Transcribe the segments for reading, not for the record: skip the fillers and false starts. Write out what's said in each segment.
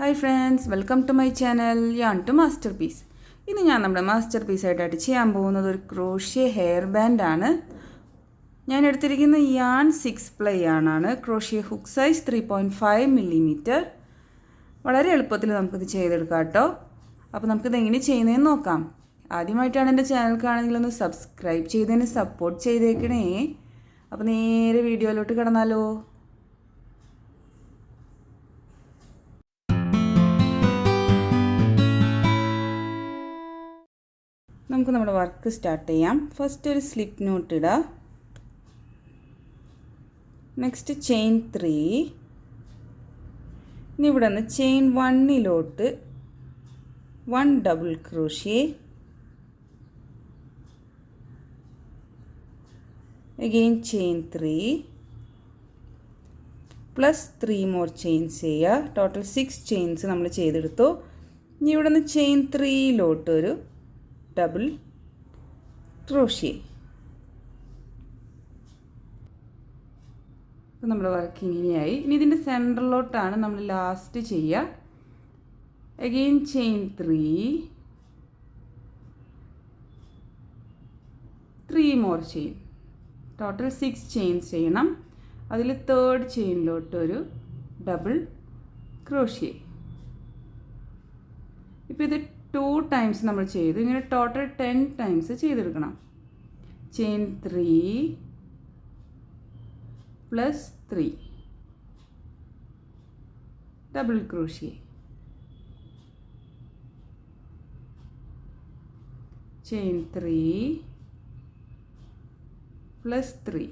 Hi friends, welcome to my channel Yarn to Masterpiece. ഇന്ന് ഞാൻ നമ്മുടെ മാസ്റ്റർ പീസ് ആയിട്ട് ചെയ്യാൻ പോകുന്നത് ഒരു ക്രോഷ്യ ഹെയർ ബാൻഡ് ആണ്. ഞാൻ എടുത്തിരിക്കുന്ന yarn 6 ply yarn ആണ്. Crochet hook size 3.5 mm. വളരെ എളുപ്പത്തിൽ നമുക്ക് ഇത് ചെയ്തെടുക്കാം ട്ടോ. അപ്പോൾ നമുക്ക് ഇത് എങ്ങനെ ചെയ്യുന്നതെന്ന് നോക്കാം. ആദ്യമായിട്ടാണ് എൻ്റെ ചാനൽ കാണുന്നതെങ്കിൽ ഒന്ന് സബ്സ്ക്രൈബ് ചെയ്തതിന് സപ്പോർട്ട് ചെയ്തേക്കണേ. അപ്പോൾ നേരെ വീഡിയോയിലോട്ട് കടന്നാലോ. നമുക്ക് നമ്മുടെ വർക്ക് സ്റ്റാർട്ട് ചെയ്യാം. ഫസ്റ്റ് ഒരു സ്ലിപ്പ് നോട്ട് ഇടുക. Next chain 3. ഇനി ഇവിടെ നിന്ന് chain 1 1 double crochet, again chain 3 plus 3 more chains ചെയ്യുക. ടോട്ടൽ 6 ചെയിൻസ് നമ്മൾ ചെയ്തെടുത്തു. ഇനി ഇവിടെ നിന്ന് ചെയിൻ 3 ഒരു ഡബിൾ ക്രോഷ്യ. അപ്പോൾ നമ്മുടെ വർക്ക് ഇങ്ങനെയായി. ഇനി ഇതിൻ്റെ സെൻറ്ററിലോട്ടാണ് നമ്മൾ ലാസ്റ്റ് ചെയ്യുക. Again chain 3 more chain, total 6 chains ചെയ്യണം. അതിൽ തേർഡ് ചെയിനിലോട്ടൊരു ഡബിൾ ക്രോഷ്യ. ഇപ്പോൾ ഇത് 2 ടൈംസ് നമ്മൾ ചെയ്തു. ഇങ്ങനെ ടോട്ടൽ 10 ടൈംസ് ചെയ്തെടുക്കണം. Chain 3 plus 3 double crochet, chain 3 plus 3.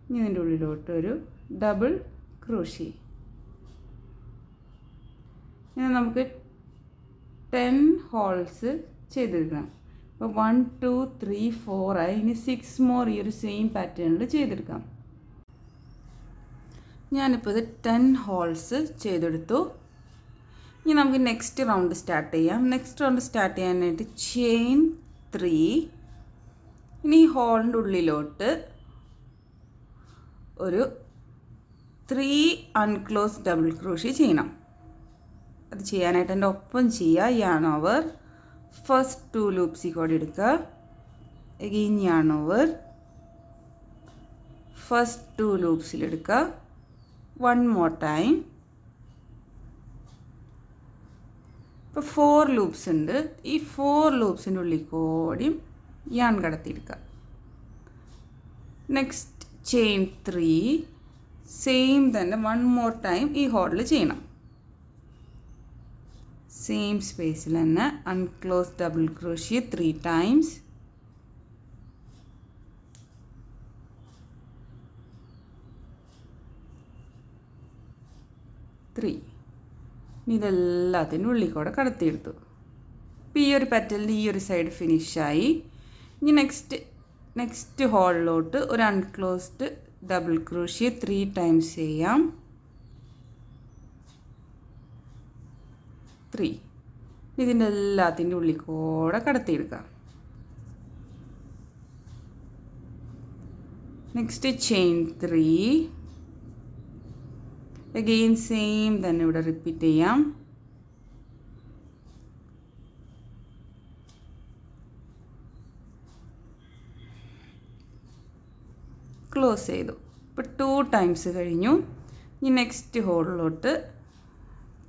ഇനി ഇതിൻ്റെ ഉള്ളിലോട്ടൊരു ഡബിൾ ക്രോഷ്യ. ഇനി നമുക്ക് 10 ഹോൾസ് ചെയ്തെടുക്കണം. അപ്പോൾ 1 2 3 4 ആയി. ഇനി 6 മോർ ഈ ഒരു സെയിം പാറ്റേണിൽ ചെയ്തെടുക്കാം. ഞാനിപ്പോൾ ഇത് 10 ഹോൾസ് ചെയ്തെടുത്തു. ഇനി നമുക്ക് നെക്സ്റ്റ് റൗണ്ട് സ്റ്റാർട്ട് ചെയ്യാം. നെക്സ്റ്റ് റൗണ്ട് സ്റ്റാർട്ട് ചെയ്യാനായിട്ട് ചെയിൻ 3. ഇനി ഈ ഹോളിൻ്റെ ഉള്ളിലോട്ട് ഒരു 3 അൺക്ലോസ് ഡബിൾ ക്രോഷ്യ ചെയ്യണം. അത് ചെയ്യാനായിട്ട് എൻ്റെ ഒപ്പം ചെയ്യുക. യാൺ ഓവർ ഫസ്റ്റ് 2 ലൂപ്സിൽ കൂടി എടുക്കുക. അഗെയിൻ യാൺ ഓവർ ഫസ്റ്റ് 2 ലൂപ്സിൽ എടുക്കുക. 1 മോർ ടൈം. ഇപ്പോൾ 4 ലൂപ്സ് ഉണ്ട്. ഈ 4 ലൂപ്സിൻ്റെ ഉള്ളിൽ കൂടിയും യാൺ കടത്തിയെടുക്കുക. നെക്സ്റ്റ് ചെയിൻ 3 സെയിം തന്നെ 1 മോർ ടൈം ഈ ഹോളിൽ ചെയ്യണം. സെയിം സ്പേസിൽ തന്നെ അൺക്ലോസ് ഡബിൾ ക്രോഷ്യ 3 ടൈംസ്. ഇനി ഇതെല്ലാത്തിനും ഉള്ളിൽ കൂടെ കടത്തിയെടുത്തു. ഇപ്പോൾ ഈ ഒരു പെറ്റലിൻ്റെ ഈ ഒരു സൈഡ് ഫിനിഷായി. ഇനി നെക്സ്റ്റ് ഹോളിലോട്ട് ഒരു അൺക്ലോസ്ഡ് ഡബിൾ ക്രോഷ്യ 3 ടൈംസ് ചെയ്യാം. 3. ഇതിൻ്റെ എല്ലാത്തിൻ്റെ ഉള്ളിൽ കൂടെ കടത്തിയെടുക്കാം. Next chain 3. അഗെയിൻ സെയിം തന്നെ ഇവിടെ റിപ്പീറ്റ് ചെയ്യാം. ക്ലോസ് ചെയ്തു. ഇപ്പോൾ 2 ടൈംസ് കഴിഞ്ഞു. ഇനി നെക്സ്റ്റ് ഹോളിലോട്ട്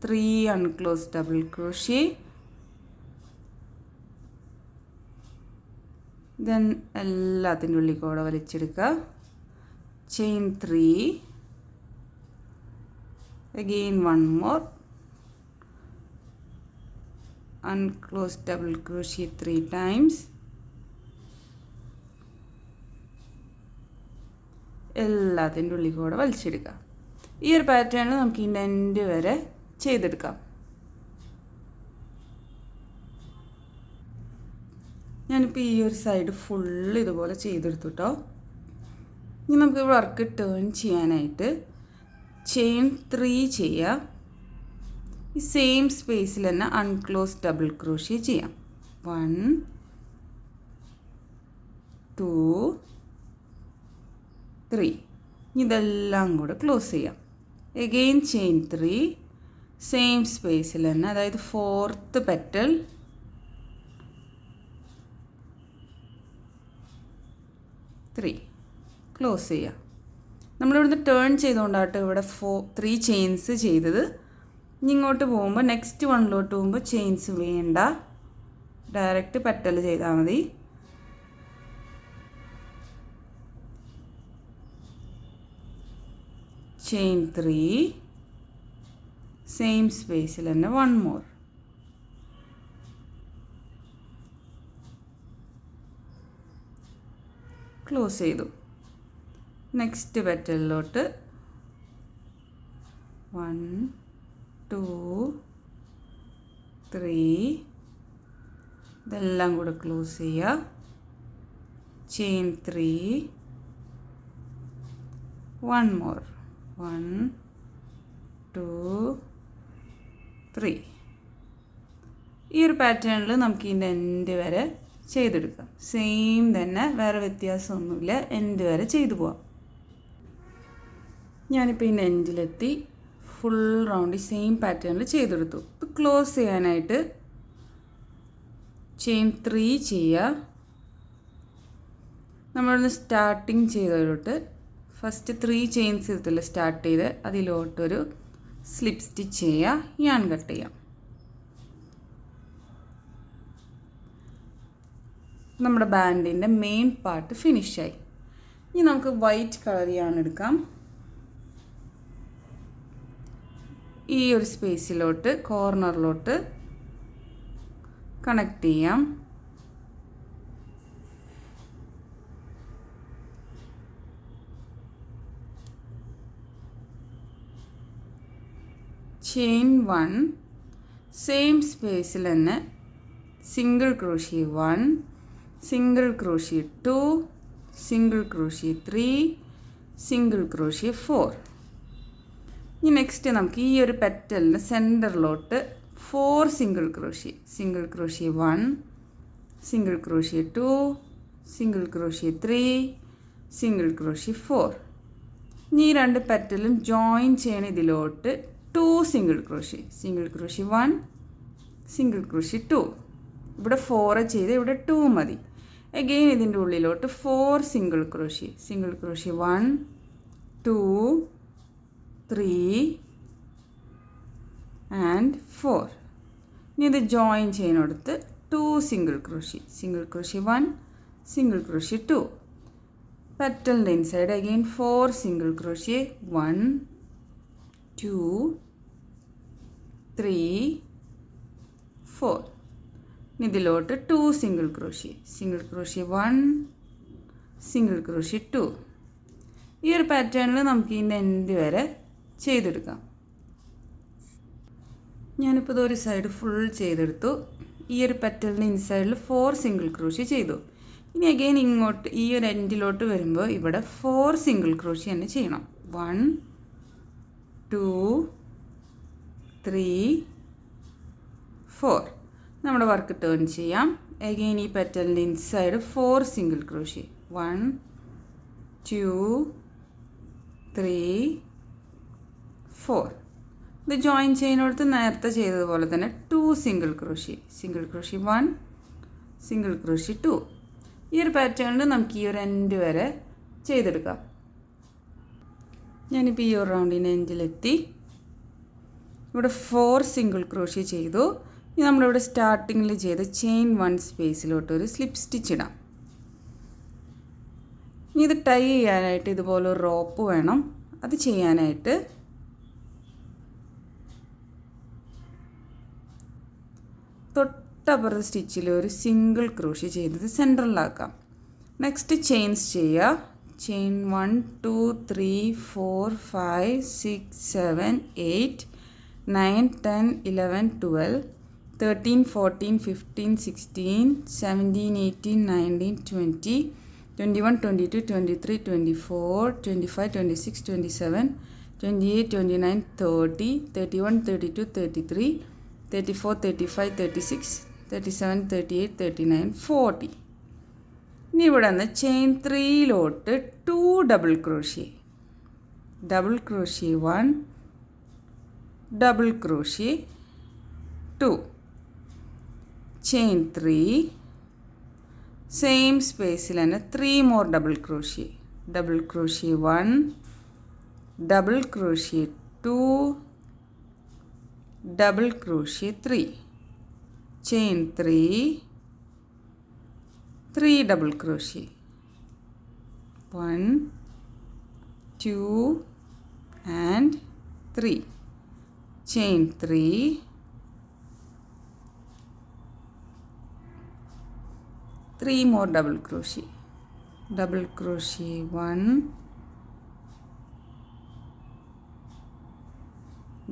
3 അൺക്ലോസ് ഡബിൾ ക്രോഷ്യ. ദെൻ എല്ലാത്തിൻ്റെ ഉള്ളിൽ കൂടെ വലിച്ചെടുക്കുക. Chain 3. Again 1 more unclose double crochet 3 times. എല്ലാത്തിൻ്റെ ഉള്ളിൽ കൂടെ വലിച്ചെടുക്കുക. ഈ ഒരു പാറ്റേണിൽ നമുക്ക് ഈ എൻഡ് വരെ ചെയ്തെടുക്കാം. ഞാനിപ്പോൾ ഈ ഒരു സൈഡ് ഫുള്ള് ഇതുപോലെ ചെയ്തെടുത്തു കേട്ടോ. ഇനി നമുക്ക് വർക്ക് ടേൺ ചെയ്യാനായിട്ട് ചെയിൻ 3 ചെയ്യുക. ഈ സെയിം സ്പേസിൽ തന്നെ അൺക്ലോസ് ഡബിൾ ക്രോഷ്യ ചെയ്യാം. 1 2 3. ഇതെല്ലാം കൂടെ ക്ലോസ് ചെയ്യാം. എഗെയിൻ ചെയിൻ 3, സെയിം സ്പേസിൽ തന്നെ, അതായത് 4th പെറ്റൽ, 3 ക്ലോസ് ചെയ്യുക. നമ്മളിവിടുന്ന് ടേൺ ചെയ്തുകൊണ്ടാട്ടോ ഇവിടെ 3 ചെയിൻസ് ചെയ്തത്. ഇനി ഇങ്ങോട്ട് പോകുമ്പോൾ നെക്സ്റ്റ് വണ്ണിലോട്ട് പോകുമ്പോൾ ചെയിൻസ് വേണ്ട, ഡയറക്റ്റ് പെറ്റൽ ചെയ്താൽ മതി. ചെയിൻ 3, സെയിം സ്പേസിൽ തന്നെ 1 മോർ. ക്ലോസ് ചെയ്തു. നെക്സ്റ്റ് പെറ്റലിലോട്ട് 1, 2, 3 ഇതെല്ലാം കൂടെ ക്ലോസ് ചെയ്യുക. Chain 3, 1 more, 1, 2, 3. ഈ ഒരു പാറ്റേണിൽ നമുക്ക് ഇതിൻ്റെ എൻഡ് വരെ ചെയ്തെടുക്കാം. സെയിം തന്നെ, വേറെ വ്യത്യാസമൊന്നുമില്ല, എൻഡ് വരെ ചെയ്തു പോവാം. ഞാനിപ്പോൾ ഇതിൻ്റെ എൻഡിലെത്തി ഫുൾ റൗണ്ട് സെയിം പാറ്റേണിൽ ചെയ്തെടുത്തു. ഇപ്പോൾ ക്ലോസ് ചെയ്യാനായിട്ട് ചെയിൻ 3 ചെയ്യുക. നമ്മളിന്ന് സ്റ്റാർട്ടിങ് ചെയ്തതിലോട്ട് ഫസ്റ്റ് 3 ചെയിൻസ് എടുത്തില്ല സ്റ്റാർട്ട് ചെയ്ത്, അതിലോട്ടൊരു സ്ലിപ്പ് സ്റ്റിച്ച് ചെയ്യുക, യാൺ കട്ട് ചെയ്യാം. നമ്മുടെ ബാൻഡിൻ്റെ മെയിൻ പാർട്ട് ഫിനിഷായി. ഇനി നമുക്ക് വൈറ്റ് കളർ യാൺ എടുക്കാം. ഈ ഒരു സ്പേസിലോട്ട് കോർണറിലോട്ട് കണക്ട് ചെയ്യാം. ചെയിൻ 1, സെയിം സ്പേസിൽ തന്നെ single crochet 1, single crochet 2, single crochet 3, single crochet 4. ഇനി നെക്സ്റ്റ് നമുക്ക് ഈ ഒരു പെറ്റലിന് സെൻറ്ററിലോട്ട് 4 single crochet, single crochet 1, single crochet 2, single crochet 3, single crochet 4. ഇനി ഈ 2 പെറ്റലും ജോയിൻ ചെയ്യണ ഇതിലോട്ട് 2 single crochet, single crochet 1, single crochet 2. ഇവിടെ 4 ചെയ്ത് ഇവിടെ 2 മതി. അഗെയിൻ ഇതിൻ്റെ ഉള്ളിലോട്ട് 4 single crochet, single crochet 1, 2, 3 and 4. ഇനി ഇത് ജോയിൻ ചെയ്യുന്നിടത്ത് 2 single crochet, single crochet 1, single crochet 2. പെറ്റലിൻ്റെ ഇൻസൈഡ് അഗെയിൻ 4 സിംഗിൾ ക്രോഷ്യ, 1, 2, 3, 4. ഇതിലോട്ട് 2 single crochet, single crochet 1, single crochet 2. ഈ ഒരു പാറ്റേണിൽ നമുക്ക് ഇതിൻ്റെ എൻഡ് വരെ ചെയ്തെടുക്കാം. ഞാനിപ്പോൾ ഇതൊരു സൈഡ് ഫുൾ ചെയ്തെടുത്തു. ഈ ഒരു പെറ്റലിൻ്റെ ഇൻസൈഡിൽ 4 സിംഗിൾ ക്രോഷ്യ ചെയ്തു. ഇനി അഗെയിൻ ഇങ്ങോട്ട് ഈ ഒരു എൻഡിലോട്ട് വരുമ്പോൾ ഇവിടെ 4 സിംഗിൾ ക്രോഷ്യ തന്നെ ചെയ്യണം. 1, 2, 3, 4. നമ്മുടെ വർക്ക് ടേൺ ചെയ്യാം. അഗെയിൻ ഈ പെറ്റലിൻ്റെ ഇൻസൈഡ് 4 സിംഗിൾ ക്രോഷ്യ, 1, 2, 3, 4. ഇത് ജോയിൻ ചെയ്യുന്നിടത്ത് നേരത്തെ ചെയ്തതുപോലെ തന്നെ 2 single crochet, single crochet 1, single crochet 2. ഈ ഒരു പാറ്റേണിൽ നമുക്ക് ഈ ഒരു എൻഡ് വരെ ചെയ്തെടുക്കാം. ഞാനിപ്പോൾ ഈ ഒരു റൗണ്ടിൻ്റെ എൻഡിലെത്തി. ഇവിടെ 4 സിംഗിൾ ക്രോഷ്യ ചെയ്തു. ഇനി നമ്മളിവിടെ സ്റ്റാർട്ടിങ്ങിൽ ചെയ്ത് ചെയിൻ 1 സ്പേസിലോട്ട് ഒരു സ്ലിപ്പ് സ്റ്റിച്ച് ഇടാം. ഇനി ഇത് ടൈ ചെയ്യാനായിട്ട് ഇതുപോലെ ഒരു റോപ്പ് വേണം. അത് ചെയ്യാനായിട്ട് തൊട്ടപ്പുറത്തെ സ്റ്റിച്ചിൽ ഒരു സിംഗിൾ ക്രോഷ്യ ചെയ്തത് സെൻട്രലിലാക്കാം. നെക്സ്റ്റ് ചെയിൻസ് ചെയ്യുക. ചെയിൻ 1, 2, 3, 4, 5, 6, 7, 8, 9, 10, 11, 12, 13, 14, 15, 16, 17, 18, 19, 20, 21, 22, 23, 24, 25, 26, 27, 28, 29, 30, 31, 32, 33, 34, 35, 36, 37, 38, 39, 40. ഇനി ഇവിടെ നിന്ന് ചെയിൻ 3ലോട്ട് 2 double crochet, 1, double crochet 2, chain 3, same സ്പേസിൽ തന്നെ 3 more double crochet 1, double crochet 2, double crochet 3, chain 3, 3 double crochet 1, 2 and 3, chain 3, 3 more double crochet 1,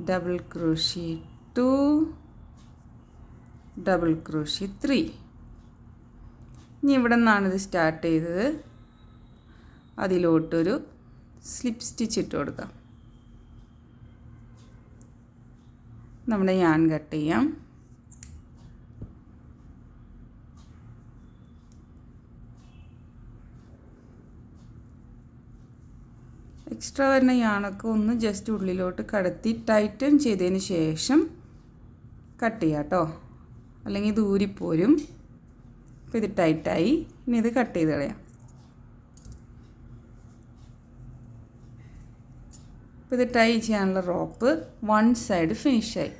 double crochet 2, double crochet 3. ഇനി ഇവിടെ നിന്നാണ് ഇത് സ്റ്റാർട്ട് ചെയ്തത്. അതിലോട്ടൊരു സ്ലിപ്പ് സ്റ്റിച്ച് ഇട്ട് കൊടുക്കാം. നമ്മുടെ യാൺ കട്ട് ചെയ്യാം. എക്സ്ട്രാ വരുന്ന യാണൊക്കെ ഒന്ന് ജസ്റ്റ് ഉള്ളിലോട്ട് കടത്തി ടൈറ്റൻ ചെയ്തതിന് ശേഷം കട്ട് ചെയ്യാം കേട്ടോ, അല്ലെങ്കിൽ ഇത് ഊരിപ്പോരും. അപ്പോൾ ഇത് ടൈറ്റായി. ഇനി ഇത് കട്ട് ചെയ്ത് കളയാം. അപ്പോൾ ഇത് ടൈ ചെയ്യാനുള്ള റോപ്പ് വൺ സൈഡ് ഫിനിഷായി.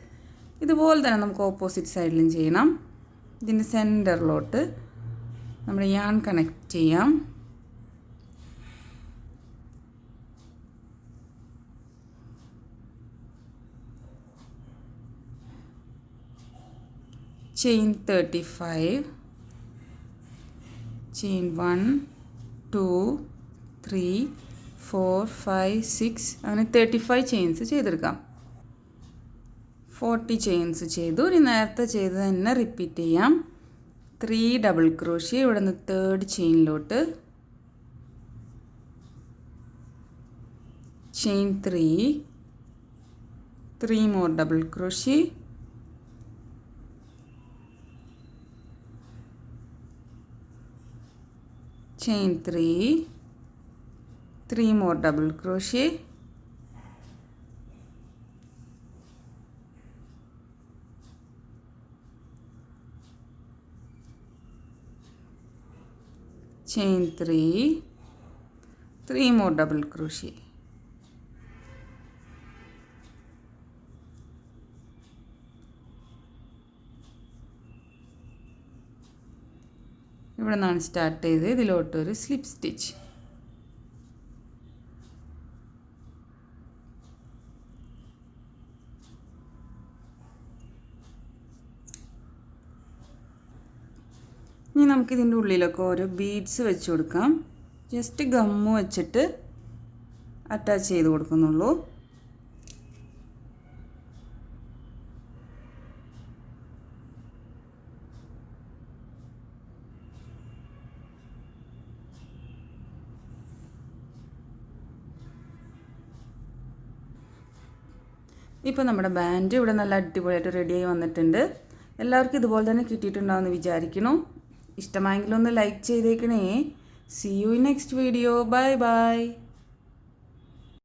ഇതുപോലെ തന്നെ നമുക്ക് ഓപ്പോസിറ്റ് സൈഡിലും ചെയ്യണം. ഇതിൻ്റെ സെൻറ്ററിലോട്ട് നമ്മുടെ യാൺ കണക്ട് ചെയ്യാം. ചെയിൻ 35, ചെയിൻ 1, 2, 3, 4, 5, 6 അങ്ങനെ 35 ചെയിൻസ് ചെയ്തെടുക്കാം. 40 ചെയിൻസ് ചെയ്തു. ഇനി നേരത്തെ ചെയ്ത് തന്നെ റിപ്പീറ്റ് ചെയ്യാം. 3 ഡബിൾ ക്രോഷ്യ ഇവിടെ നിന്ന് തേർഡ് ചെയിനിലോട്ട്, chain 3, 3 more double crochet, chain 3, 3 more double crochet, chain 3, 3 more double crochet. ഇവിടെ നിന്നാണ് സ്റ്റാർട്ട് ചെയ്ത് ഇതിലോട്ടൊരു സ്ലിപ്പ് സ്റ്റിച്ച്. ഇനി നമുക്കിതിൻ്റെ ഉള്ളിലൊക്കെ ഓരോ ബീഡ്സ് വെച്ച് കൊടുക്കാം. ജസ്റ്റ് ഗമ്മ് വെച്ചിട്ട് അറ്റാച്ച് ചെയ്ത് കൊടുക്കുന്നുള്ളൂ. ഇപ്പോൾ നമ്മുടെ ബാൻഡ് ഇവിടെ നല്ല അടിപൊളിയായിട്ട് റെഡിയായി വന്നിട്ടുണ്ട്. എല്ലാവർക്കും ഇതുപോലെ തന്നെ കിട്ടിയിട്ടുണ്ടാവുമെന്ന് വിചാരിക്കുന്നു. ഇഷ്ടമായെങ്കിലൊന്ന് ലൈക്ക് ചെയ്തേക്കണേ. See you in next video. Bye by.